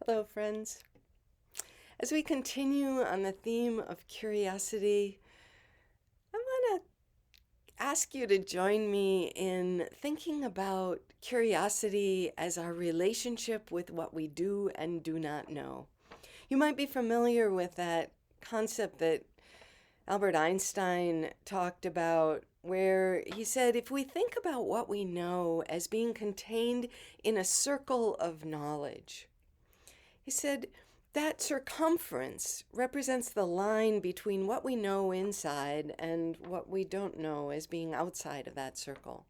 Hello, friends. As we continue on the theme of curiosity, I want to ask you to join me in thinking about curiosity as our relationship with what we do and do not know. You might be familiar with that concept that Albert Einstein talked about, where he said if we think about what we know as being contained in a circle of knowledge, he said that circumference represents the line between what we know inside and what we don't know as being outside of that circle.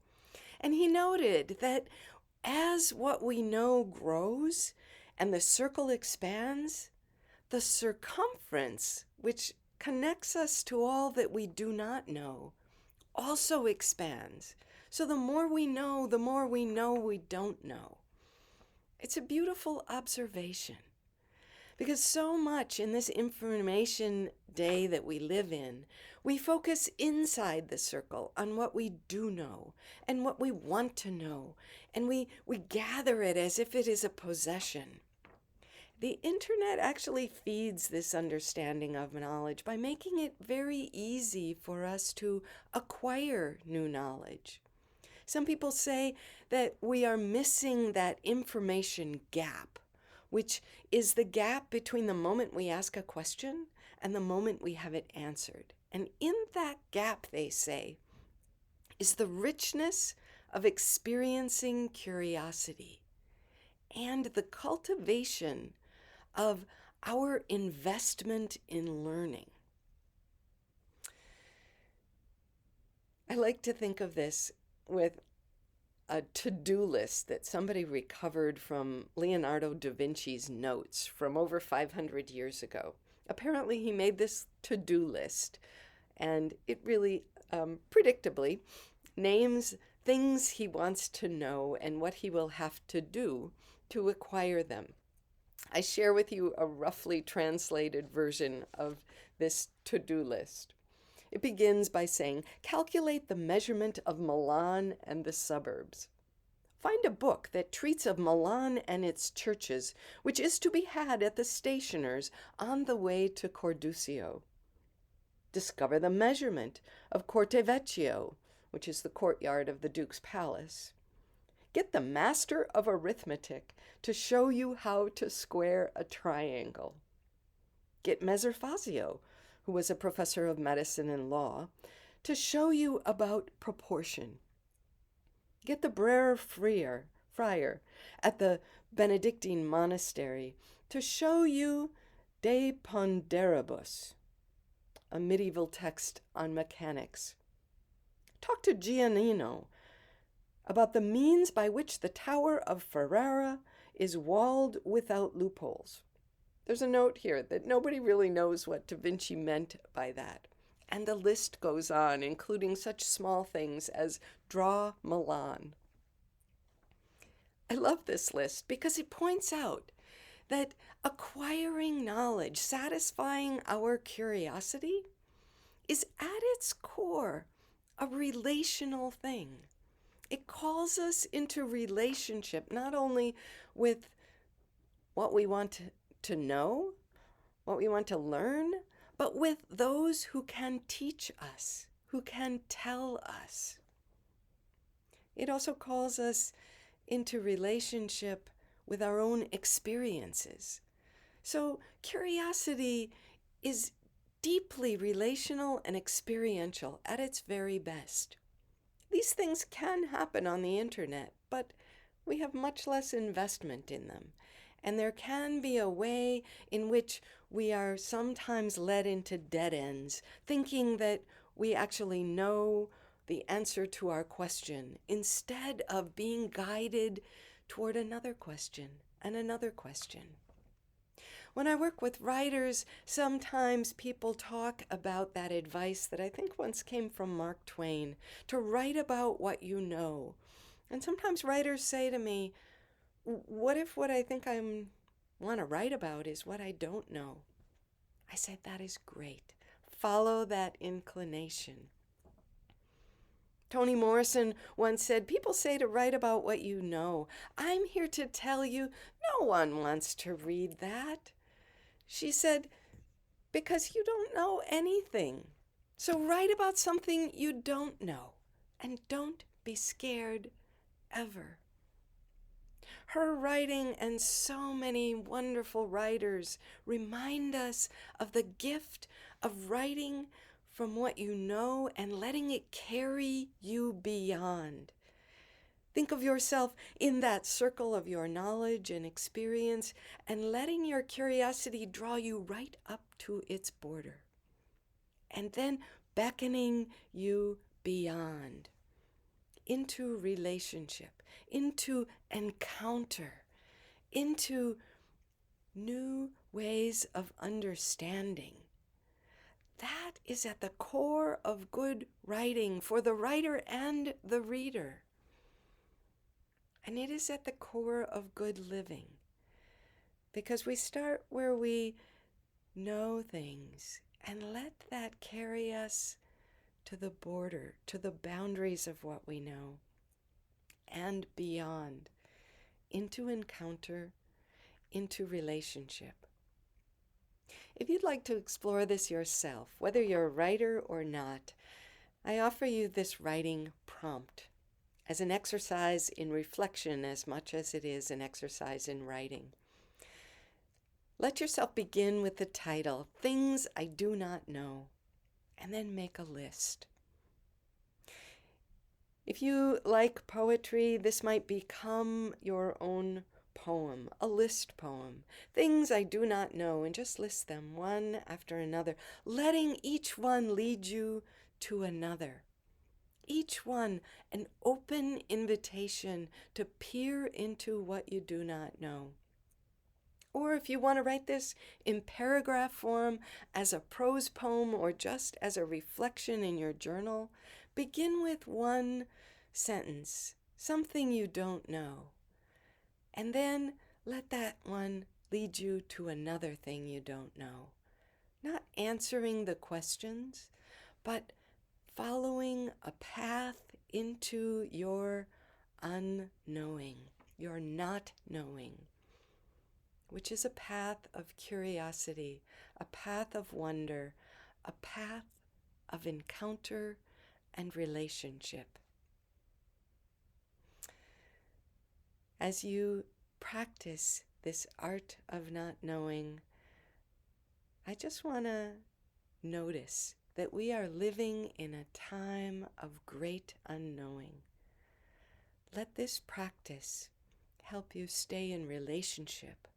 And he noted that as what we know grows and the circle expands, the circumference, which connects us to all that we do not know, also expands. So the more we know we don't know. It's a beautiful observation. Because so much in this information day that we live in, we focus inside the circle on what we do know and what we want to know, and we gather it as if it is a possession. The internet actually feeds this understanding of knowledge by making it very easy for us to acquire new knowledge. Some people say that we are missing that information gap, which is the gap between the moment we ask a question and the moment we have it answered. And in that gap, they say, is the richness of experiencing curiosity and the cultivation of our investment in learning. I like to think of this with a to-do list that somebody recovered from Leonardo da Vinci's notes from over 500 years ago. Apparently, he made this to-do list, and it really predictably names things he wants to know and what he will have to do to acquire them. I share with you a roughly translated version of this to-do list. It begins by saying, calculate the measurement of Milan and the suburbs. Find a book that treats of Milan and its churches, which is to be had at the stationer's on the way to Cordusio. Discover the measurement of Corte Vecchio, which is the courtyard of the Duke's palace. Get the master of arithmetic to show you how to square a triangle. Get Messer Fazio, who was a professor of medicine and law, to show you about proportion. Get the Brer friar at the Benedictine monastery to show you De Ponderibus, a medieval text on mechanics. Talk to Giannino about the means by which the Tower of Ferrara is walled without loopholes. There's a note here that nobody really knows what Da Vinci meant by that. And the list goes on, including such small things as draw Milan. I love this list because it points out that acquiring knowledge, satisfying our curiosity, is at its core a relational thing. It calls us into relationship not only with what we want to know, what we want to learn, but with those who can teach us, who can tell us. It also calls us into relationship with our own experiences. So curiosity is deeply relational and experiential at its very best. These things can happen on the internet, but we have much less investment in them. And there can be a way in which we are sometimes led into dead ends, thinking that we actually know the answer to our question, instead of being guided toward another question and another question. When I work with writers, sometimes people talk about that advice that I think once came from Mark Twain, to write about what you know. And sometimes writers say to me, what if what I think I want to write about is what I don't know? I said, that is great. Follow that inclination. Toni Morrison once said, "People say to write about what you know. I'm here to tell you no one wants to read that." She said, "Because you don't know anything. So write about something you don't know, and don't be scared ever." Her writing and so many wonderful writers remind us of the gift of writing from what you know and letting it carry you beyond. Think of yourself in that circle of your knowledge and experience and letting your curiosity draw you right up to its border, and then beckoning you beyond into relationship, into encounter, into new ways of understanding. That is at the core of good writing for the writer and the reader. And it is at the core of good living, because we start where we know things and let that carry us to the border, to the boundaries of what we know, and beyond, into encounter, into relationship. If you'd like to explore this yourself, whether you're a writer or not, I offer you this writing prompt as an exercise in reflection as much as it is an exercise in writing. Let yourself begin with the title, "Things I Do Not Know," and then make a list. If you like poetry, this might become your own poem, a list poem. Things I do not know, and just list them one after another, letting each one lead you to another. Each one an open invitation to peer into what you do not know. Or if you want to write this in paragraph form as a prose poem or just as a reflection in your journal, begin with one sentence, something you don't know, and then let that one lead you to another thing you don't know. Not answering the questions, but following a path into your unknowing, your not knowing, which is a path of curiosity, a path of wonder, a path of encounter and relationship. As you practice this art of not knowing, I just want to notice that we are living in a time of great unknowing. Let this practice help you stay in relationship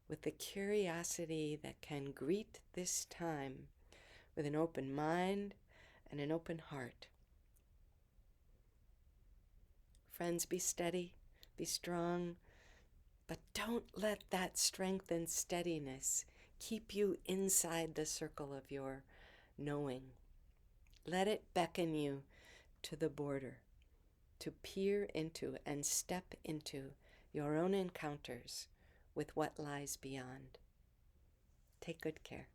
with the curiosity that can greet this time with an open mind and an open heart. Friends, be steady, be strong, but don't let that strength and steadiness keep you inside the circle of your knowing. Let it beckon you to the border, to peer into and step into your own encounters with what lies beyond. Take good care.